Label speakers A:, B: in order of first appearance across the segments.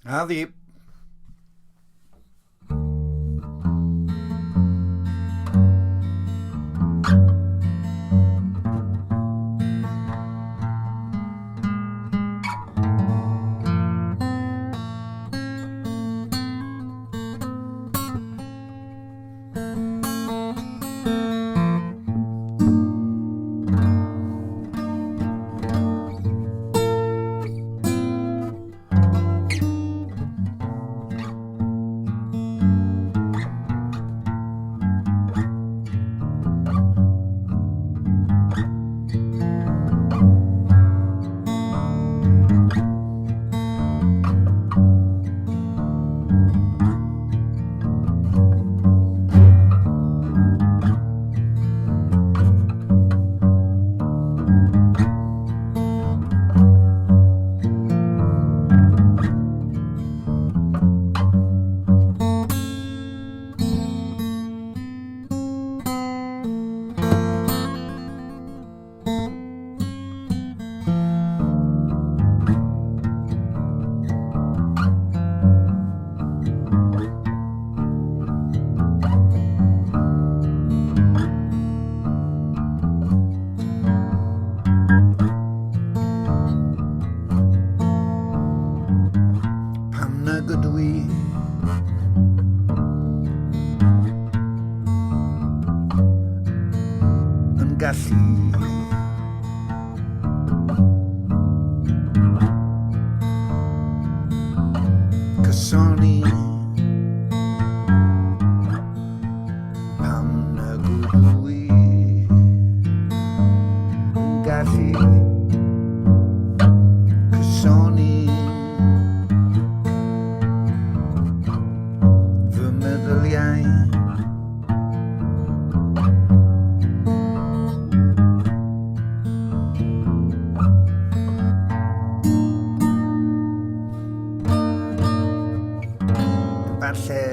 A: Addi. Gallu cysoni pam nag ydw i yn gallu cysoni fy meddyliau. Falle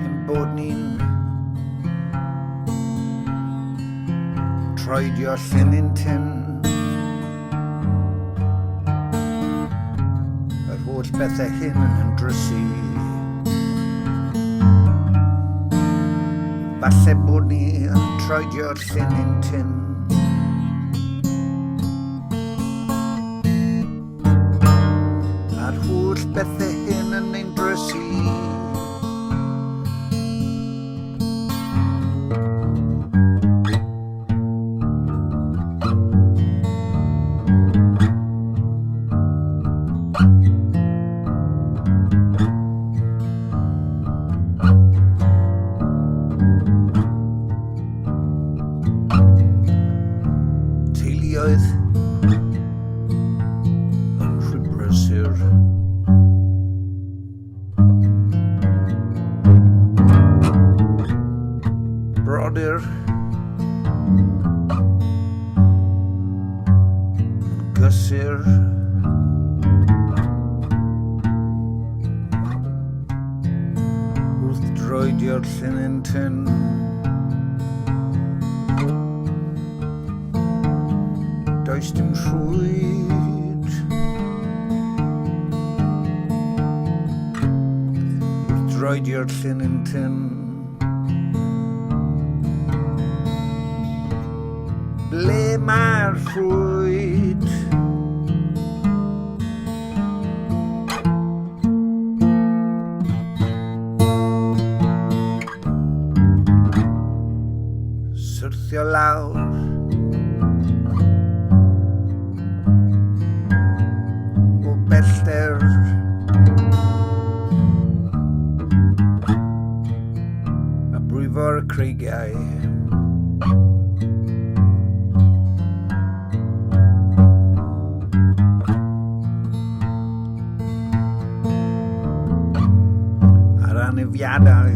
A: ein bod ni'n troedio llynintyn yr holl bethau hyn yn drysu. Falle bod ni yn troedio'r llynintyn bethau hyn yn ein drysu. Teuluoedd yn rhybrysur. Brodyr gysur wrth droedio'r llynintyn does dim rhwyd wrth droedio'r llynintyn. Ble mae'r rhwyd? Syrthio lawr o bellter a brwyfo'r creigiau. Anafiadau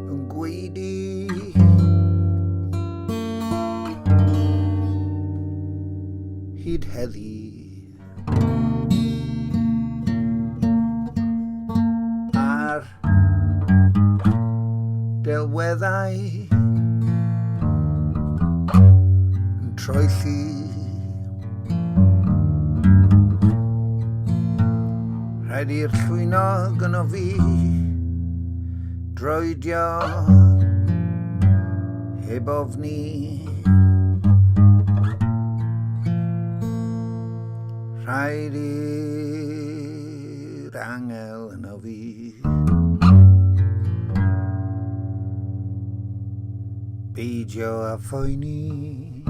A: yn gweidi hyd heddi ar delweddau yn troelli. Rhaid i'r llwyno gyno fi droedio heb ofni. Rhaid i'r angel yno fi beidio a phoeni.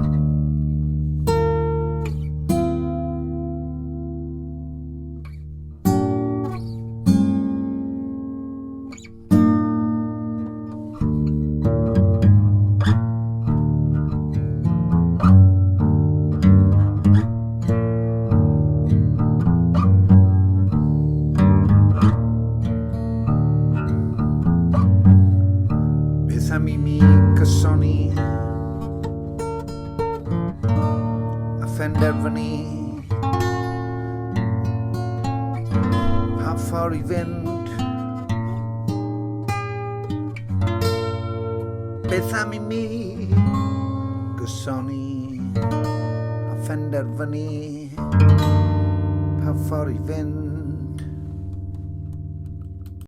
A: Am I mi cysoni a phenderfynu pa ffordd I fynd. Beth am I mi cysoni a phenderfynu pa ffordd I fynd.